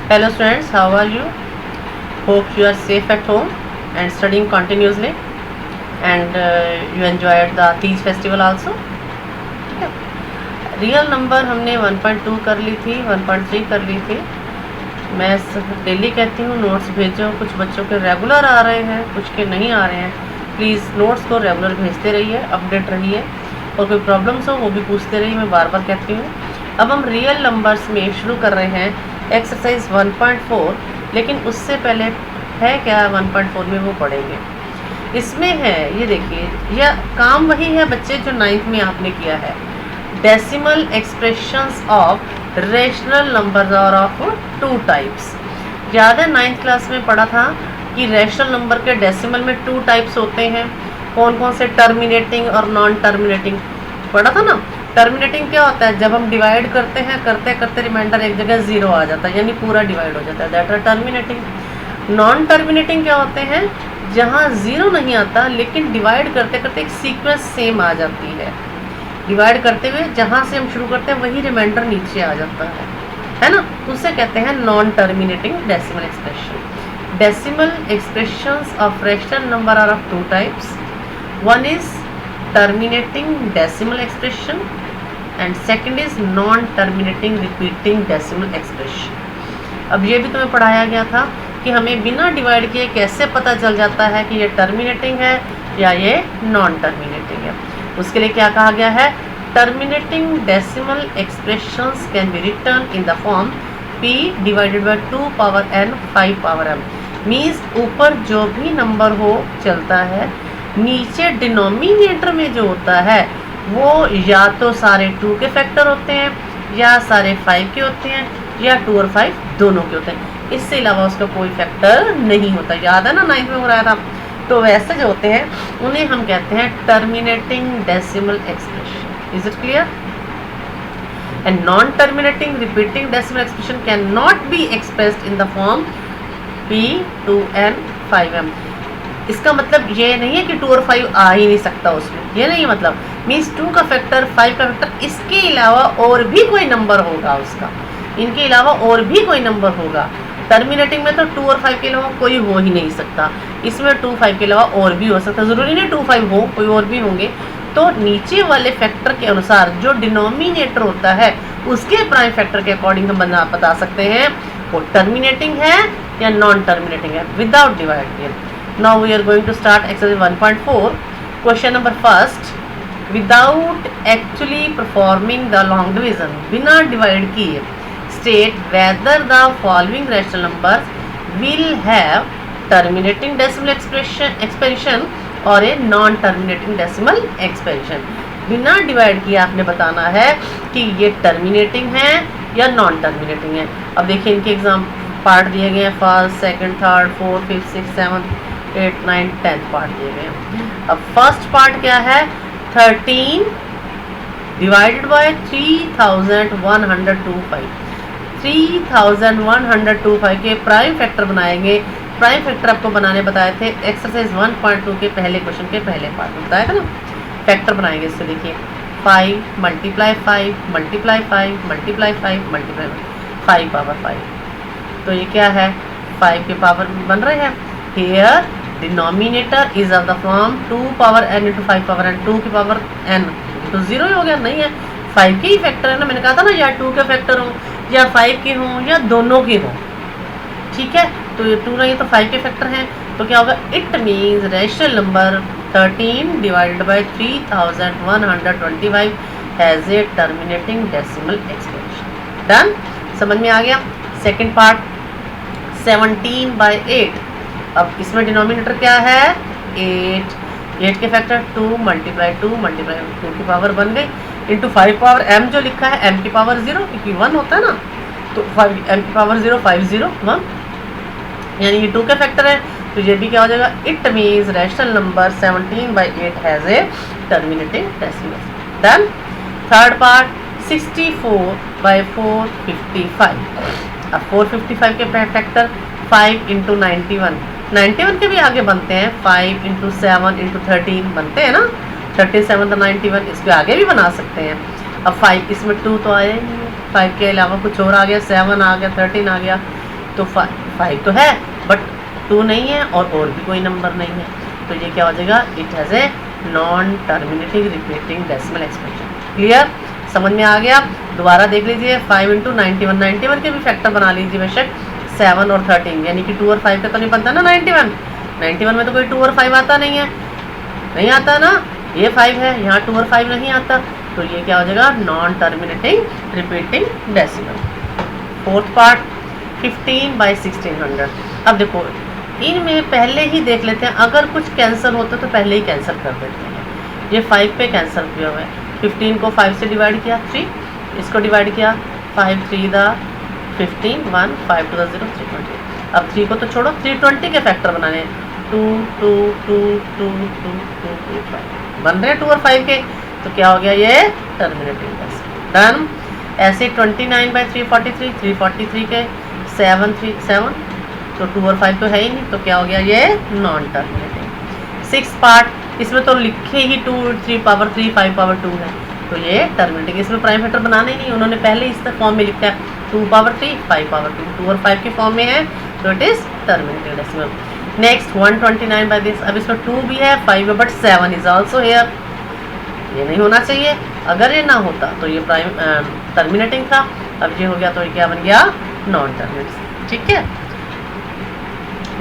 Hello students, how are you? Hope you are safe at home and studying continuously and you enjoyed the Teej festival also. Real number हमने 1.2 कर ली थी, 1.3 कर ली थी. मैं daily कहती हूँ नोट्स भेजो. कुछ बच्चों के रेगुलर आ रहे हैं, कुछ के नहीं आ रहे हैं. प्लीज़ नोट्स को रेगुलर भेजते रहिए, अपडेट रहिए और कोई प्रॉब्लम्स हो वो भी पूछते रहिए. मैं बार बार कहती हूँ. अब हम रियल नंबर्स में शुरू कर रहे हैं एक्सरसाइज 1.4, लेकिन उससे पहले है क्या 1.4 में वो पढ़ेंगे. इसमें है, ये देखिए, यह काम वही है बच्चे जो 9th में आपने किया है. Decimal expressions of rational numbers are of 2 types. याद है 9th क्लास में पढ़ा था कि रेशनल नंबर के डेसिमल में 2 टाइप्स होते हैं. कौन कौन से? टर्मिनेटिंग और नॉन टर्मिनेटिंग पढ़ा था ना. टर्मिनेटिंग क्या होता है? जब हम डिवाइड करते हैं, करते करते रिमाइंडर एक जगह 0 आ जाता है, यानी पूरा डिवाइड हो जाता है. That are terminating. Non terminating क्या होते हैं? जहाँ 0 नहीं आता लेकिन डिवाइड करते करते एक सीक्वेंस सेम आ जाती है. डिवाइड करते हुए जहाँ से हम शुरू करते हैं वही रिमाइंडर नीचे आ जाता है ना. उसे कहते हैं non terminating decimal expression. Decimal expressions of rational number are of 2 types. One is terminating decimal expression and second is non terminating repeating decimal expression. अब ये भी तुम्हें पढ़ाया गया था कि हमें बिना डिवाइड किए कैसे पता चल जाता है कि ये टर्मिनेटिंग है या ये नॉन टर्मिनेटिंग है. उसके लिए क्या कहा गया है? Terminating decimal expressions can be return in the form p divided by 2 power n 5 power m. Means ऊपर जो भी नंबर हो चलता है, नीचे डिनोमिनेटर में जो होता है वो या तो सारे 2 के फैक्टर होते हैं या सारे 5 के होते हैं या 2 और 5 दोनों के होते हैं. इससे अलावा उसका कोई फैक्टर नहीं होता. याद है ना 9th में हो रहा था. तो वैसे जो होते हैं उन्हें हम कहते हैं terminating decimal expression. Is it clear? And non terminating repeating decimal expression can not be expressed in the form p 2n 5m. इसका मतलब ये नहीं है कि 2 और 5 आ ही नहीं सकता उसमें, ये नहीं मतलब. मीन्स 2 का फैक्टर, 5 का फैक्टर, इसके अलावा और भी कोई नंबर होगा उसका. इनके अलावा और भी कोई नंबर होगा. टर्मिनेटिंग में तो 2 और 5 के अलावा कोई हो ही नहीं सकता. इसमें 2 5 के अलावा और भी हो सकता. ज़रूरी नहीं 2 5 हो, कोई और भी होंगे. तो नीचे वाले फैक्टर के अनुसार जो डिनोमिनेटर होता है उसके प्राइम फैक्टर के अकॉर्डिंग हम बता सकते हैं वो टर्मिनेटिंग है या नॉन टर्मिनेटिंग है without divide. Now we are going to start exercise 1.4. Question number first. Without actually performing the long division, बिना डिवाइड किए, state whether the following rational numbers will have terminating decimal expression or a non-terminating decimal expression. बिना divide किए आपने बताना है कि ये terminating है या नॉन टर्मिनेटिंग है. अब देखिए इनके एग्जाम पार्ट दिए गए हैं. First, second, third, fourth, fifth, six, seventh, 8, 9, 10 part दिए गए हैं. अब फर्स्ट पार्ट क्या है? 13 डिवाइडेड बाय 3125. 3125 के प्राइम फैक्टर बनाएंगे. प्राइम फैक्टर आपको बनाने बताए थे एक्सरसाइज 1.2 के पहले क्वेश्चन के पहले पार्ट में बताया था ना. फैक्टर बनाएंगे. इससे देखिए 5 multiply 5 multiply 5 multiply 5 multiply 5 power 5. तो ये क्या है? 5 के पावर बन रहे हैं. Here denominator is of the form 2 power n into 5 power n. 2 की पावर n तो 0 ही हो गया. नहीं है, 5 के ही फैक्टर है ना. मैंने कहा था ना या 2 के फैक्टर हो या 5 के हों या दोनों के हों. ठीक है, तो ये 2 नहीं तो 5 के फैक्टर हैं. तो क्या होगा? It means rational number 13 divided by 3125 has a terminating decimal expression. Done? समझ में आ गया. Second part 17/8. अब इसमें डिनोमिनेटर क्या है? 8. 8 के फैक्टर 2 मल्टीप्लाई 2 मल्टीप्लाई 2 की पावर बन गई इंटू 5 पावर m जो लिखा है m की पावर 0 क्योंकि 1 होता है ना. तो 5 m की पावर 0 5 0 1 यानी ये 2 के फैक्टर है. तो ये भी क्या हो जाएगा? It means rational number 17/8 has a terminating decimal. Done. Third part 64/455. अब 455 के फैक्टर 5 इंटू 91. 91 के भी आगे बनते हैं. 5 इंटू 7 इंटू 13 बनते हैं ना. 37 तो 91 इसके आगे भी बना सकते हैं. अब 5 इसमें 2 तो आया ही नहीं. 5 के अलावा कुछ और आ गया. 7 आ गया, 13 आ गया. तो 5 तो है बट 2 नहीं है और भी कोई नंबर नहीं है, तो ये क्या हो जाएगा, it has a non terminating repeating decimal expression. Clear, समझ में आ गया। दोबारा देख लीजिए, 5 × 91, 91 के भी फैक्टर बना लीजिए बेशक, 7 और 13, यानी कि 2 और 5 का तो नहीं बनता ना 91, 91 में तो कोई 2 और 5 आता नहीं है, नहीं आता ना, ये 5 है, यहाँ 2 और 5 नहीं आता, तो ये क्या हो जाएगा, non terminating repeating decimal. Fourth part 15/1600। अब देखो इनमें पहले ही देख लेते हैं, अगर कुछ कैंसिल होता तो पहले ही कैंसिल कर देते हैं। ये 5 पे कैंसिल किया हुआ है, 15 को 5 से डिवाइड किया 3, इसको डिवाइड किया 5 3 दा 15, 1 5 2 0 320। अब 3 को तो छोड़ो, 320 के फैक्टर बनाने हैं, 2 2 2 2 2 2 2 5 बन रहे हैं 2 और 5 के, तो क्या हो गया, ये टर्मिनेटिंग डेसिमल। डन। ऐसे 29/343, 343 के 7 3 7, तो 2 और 5 तो है ही नहीं, तो क्या हो गया, ये नॉन टर्मिनेटिंग। 6 पार्ट, इसमें तो लिखे ही 2 3 पावर 3 5 पावर 2 है, तो ये टर्मिनेटिंग। इसमें प्राइम फैक्टर बनाने ही नहीं, उन्होंने पहले इस फॉर्म में लिखा है 2 पावर 3 5 पावर 2, 2 और 5 के फॉर्म में है, तो it is terminating decimal. Next 129/this, अब इसमें 2 भी है 5 है बट 7 इज ऑल्सो हेयर, ये नहीं होना चाहिए, अगर ये ना होता तो ये प्राइम टर्मिनेटिंग था, अब ये हो गया तो ये क्या बन गया, नॉन टर्मिनेटिंग। ठीक है।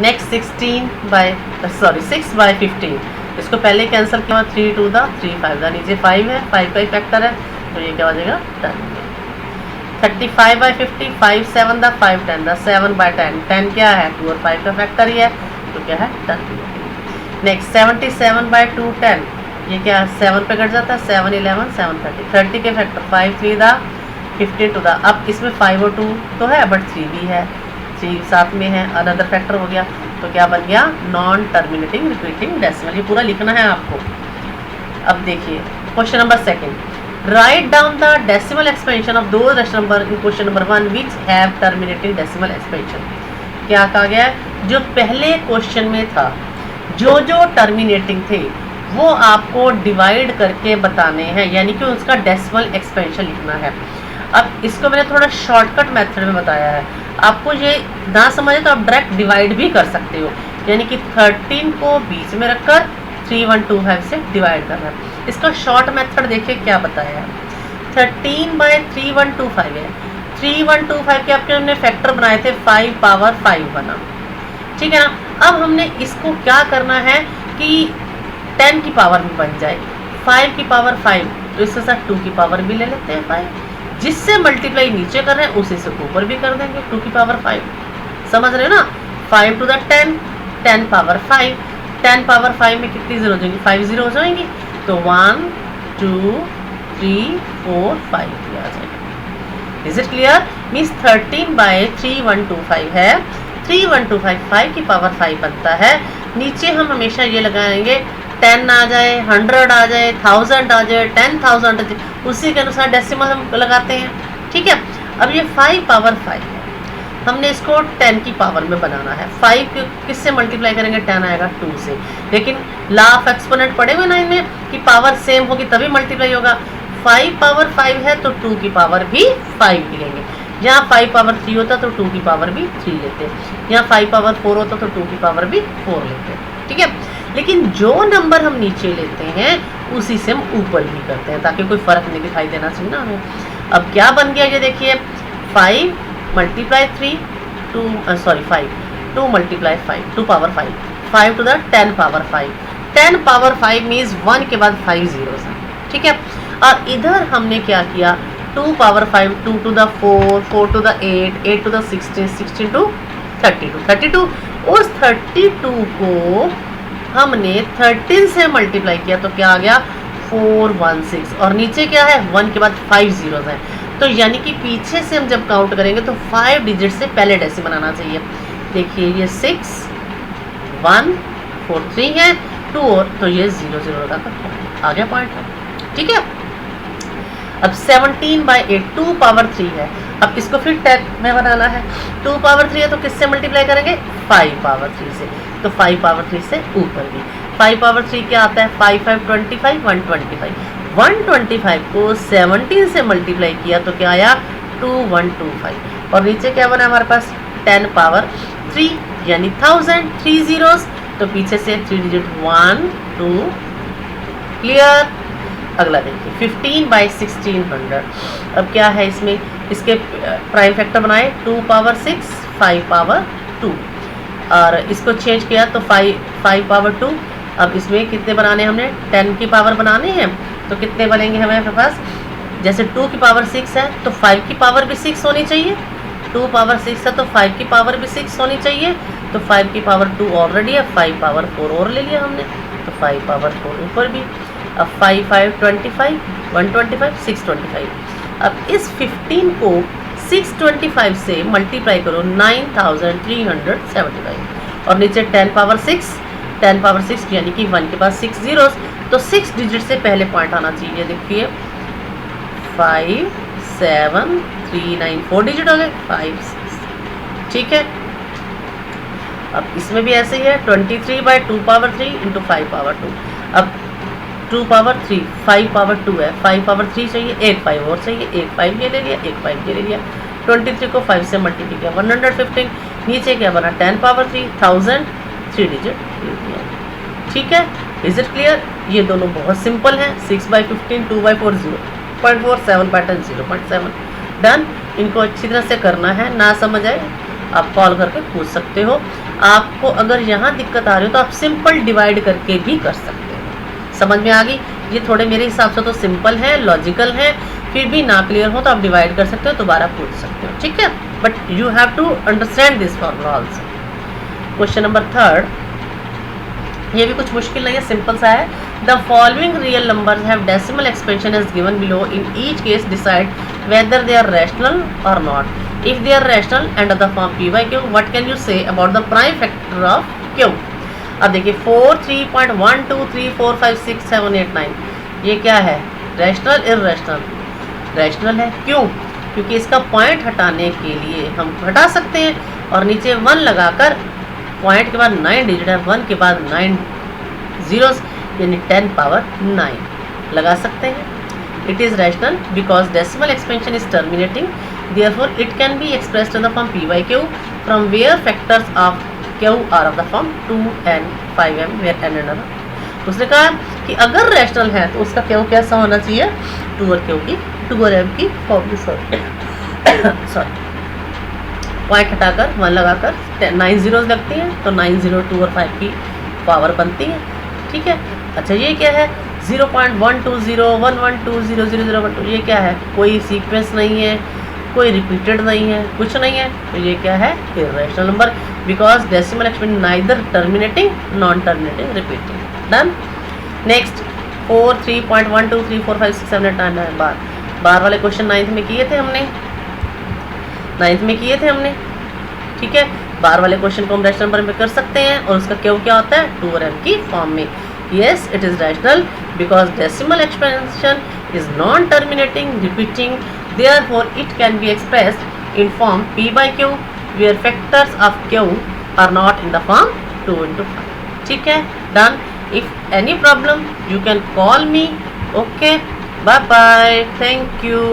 नेक्स्ट 6/15, इसको पहले कैंसिल किया, 3 2 दा 3 5 दा, नीचे 5 है, 5 का ही फैक्टर है, तो ये क्या हो जाएगा, टर्मिनेटिंग। 35/50, 5 7 दा 5 10 दा, 7/10, 10 क्या है, 2 और 5 का फैक्टर ही है, तो क्या है, टर्मिनेटिंग। नेक्स्ट 77/2 10, ये क्या है, 7 पे कट जाता है, 7 11 7 30, 30 के फैक्टर 5 3 दा 15 2 दा। अब इसमें 5 और 2 तो है बट 3 भी है, 3 साथ में है, अनदर फैक्टर हो गया, तो क्या बन गया, नॉन टर्मिनेटिंग रिपीटिंग डेसिमल। ये पूरा लिखना है आपको। अब देखिए question number 2, write down the decimal expansion of those rational number in question number 1 which have terminating decimal expansion. क्या कहा गया है, जो पहले क्वेश्चन में था, जो जो टर्मिनेटिंग थे वो आपको डिवाइड करके बताने हैं, यानी कि उसका डेसिमल एक्सपेंशन लिखना है। अब इसको मैंने थोड़ा शॉर्टकट मेथड में बताया है, आपको ये ना समझे तो आप डायरेक्ट डिवाइड भी कर सकते हो, यानी कि 13 को बीच में रखकर 3125 से डिवाइड करना है। इसका शॉर्ट मेथड देखिए क्या बताया है, 13/3125 है, 3125 के आपके हमने फैक्टर बनाए थे 5 पावर 5 बना, ठीक है ना। अब हमने इसको क्या करना है कि 10 की पावर में बन जाए, 5 की पावर 5, तो इसके साथ 2 की पावर भी ले लेते हैं 5, जिससे मल्टीप्लाई नीचे कर रहे हैं उसी से ऊपर भी कर देंगे 2 की पावर 5, समझ रहे हो ना। 5 टू द 10, 10 पावर 5, 10 पावर 5 में कितनी जीरो हो जाएंगी, 5 जीरो हो जाएंगी, तो 1 2 3 4 5 आ जाएगा। Is it clear. मीन्स 13/3125 है, 3125 5 की पावर 5 बनता है। नीचे हम हमेशा ये लगाएंगे 10 आ जाए, 100 आ जाए, 1000 आ जाए, 10,000 आ जाए, उसी के अनुसार डेसिमल हम लगाते हैं, ठीक है। अब ये 5 पावर 5 है, हमने इसको 10 की पावर में बनाना है। 5 किससे मल्टीप्लाई करेंगे, 10 आएगा 2 से, लेकिन लॉ ऑफ एक्सपोनेंट पढ़े हुए ना इनमें कि पावर सेम होगी तभी मल्टीप्लाई होगा। 5 पावर 5 है तो 2 की पावर भी 5 की लेंगे, यहाँ 5 पावर 3 होता तो 2 की पावर भी 3 लेते, यहाँ 5 पावर 4 होता तो 2 की पावर भी 4 लेते, ठीक है। लेकिन जो नंबर हम नीचे लेते हैं उसी से हम ऊपर भी करते हैं, ताकि कोई फर्क नहीं दिखाई देना चाहिए ना हमें। अब क्या बन गया ये देखिए, 5 multiply 3 5 2 multiply 5 2 power 5 5 to the 10 power 5 10 power 5 means 1 के बाद 5 जीरोस हैं, ठीक है। और इधर हमने क्या किया, 2 power 5 2 to the 4 4 to the 8 8 to the 16 16 to 32 उस 32 को हमने 13 से मल्टीप्लाई किया तो क्या आ गया 416, और नीचे क्या है 1 के बाद 5 जीरोस हैं, तो यानी कि पीछे से हम जब काउंट करेंगे तो 5 डिजिट से पहले डेसिमल आना चाहिए। देखिए ये 6 1 4 3 है, 2 और तो ये 0 0 का आ गया पॉइंट, ठीक है। अब 17/8 2 पावर 3 है, अब इसको फिर 10 में बनाना है। 2 पावर 3 है तो किससे मल्टीप्लाई करेंगे, 5 पावर 3 से, तो 5 पावर 3 से ऊपर भी 5 पावर 3 क्या आता है, 5 5 25 125 125 को 17 से मल्टीप्लाई किया तो क्या आया 2125, और नीचे क्या बना हमारे पास 10 पावर 3 यानी 1000, 3 zeros, तो पीछे से 3 डिजिट 1 2। क्लियर। अगला देखिए 15 बाई 1600। अब क्या है इसमें, इसके प्राइम फैक्टर बनाए 2 पावर 6 5 पावर 2, और इसको चेंज किया तो 5 पावर 2। अब इसमें कितने बनाने हमने, 10 की पावर बनाने हैं, तो कितने बनेंगे हमारे पास, जैसे 2 की पावर 6 है तो 5 की पावर भी 6 होनी चाहिए, 2 पावर 6 है तो 5 की पावर भी 6 होनी चाहिए, तो 5 की पावर 2 ऑलरेडी है, 5 पावर 4 और ले लिया हमने, तो 5 पावर 4 ऊपर भी। अब 5 5 25 125 625। अब इस 15 को 625 से मल्टीप्लाई करो 9375, और नीचे 10 पावर 6 यानी कि 1 के पास 6 zeros, तो 6 डिजिट से पहले पॉइंट आना चाहिए। देखिए 5 7 3 9 4 डिजिट हो गए, 5 6। ठीक है। अब इसमें भी ऐसे ही है 23 बाई 2 पावर 3 इंटू 5 पावर 2। अब 2 पावर 3 5 पावर 2 है, 5 पावर 3 चाहिए, एक 5 और चाहिए, एक 5 ये ले लिया, एक 5 ये ले लिया, 23 को 5 से मल्टीप्लाई किया 115। नीचे क्या बना 10 पावर 3 1000, 3 डिजिट ले लिया। ठीक है। Is it clear. ये दोनों बहुत सिंपल हैं। 6 बाई 15 2 बाई 4 0.4 7 पैटर्न 0.7 डन। इनको अच्छी तरह से करना है, ना समझ आए आप कॉल करके पूछ सकते हो। आपको अगर यहाँ दिक्कत आ रही हो तो आप सिंपल डिवाइड करके भी कर सकते हो। समझ में आ गई। ये थोड़े मेरे हिसाब से तो सिंपल है, लॉजिकल है, फिर भी ना क्लियर हो तो आप डिवाइड कर सकते हो, दोबारा पूछ सकते हो। ठीक है, but you have to understand this formula also. Question number 3, ये भी कुछ मुश्किल नहीं है, सिंपल सा है। The following real numbers have decimal expansion is given below, in each case decide whether they are rational or not. If they are rational and the form p by q, what can you say about the prime factor of q. अब देखिए 4 3.1 2 3 4 5 6 7 8 9, ये क्या है, rational irrational. Rational है, क्यों, क्योंकि इसका point हटाने के लिए हम हटा सकते हैं, और नीचे 1 लगाकर पॉइंट के बाद 9 डिजिट है, 1 के बाद 9 zeros यानी 10 पावर 9 लगा सकते हैं। It is rational because decimal expansion is terminating, therefore it can be expressed in the form p by q, from where factors of q are of the form 2n 5m where n and other. उसने कहा कि अगर rational है तो उसका Q कैसा होना चाहिए, 2 और क्यू की 2 और m की फॉर्म में। सॉरी पॉइंट हटाकर 1 लगाकर 9 zeros लगती हैं, तो 9 0 2 और 5 की पावर बनती है। ठीक है। अच्छा ये क्या है, 0.120 112 0 0 0 1 2, ये क्या है, कोई सीक्वेंस नहीं है, कोई रिपीटेड नहीं है, कुछ नहीं है, तो ये क्या है, irrational number, because decimal expansion neither terminating non terminating repeating. Done. Next 4 3.1 2 3 4 5 6 7 8 9 बार वाले क्वेश्चन 9th में किए थे हमने, 9th में किए थे हमने। ठीक है, बार वाले क्वेश्चन को हम रैशनल नंबर में कर सकते हैं, और उसका क्यू क्या होता है, 2 और m की फॉर्म में। Yes, it is rational because decimal expansion is non-terminating, repeating. Therefore, it can be expressed in form p by q, where factors of q are not in the form 2 into 5. ठीक है, done. If any problem, you can call me. Okay, bye bye. Thank you.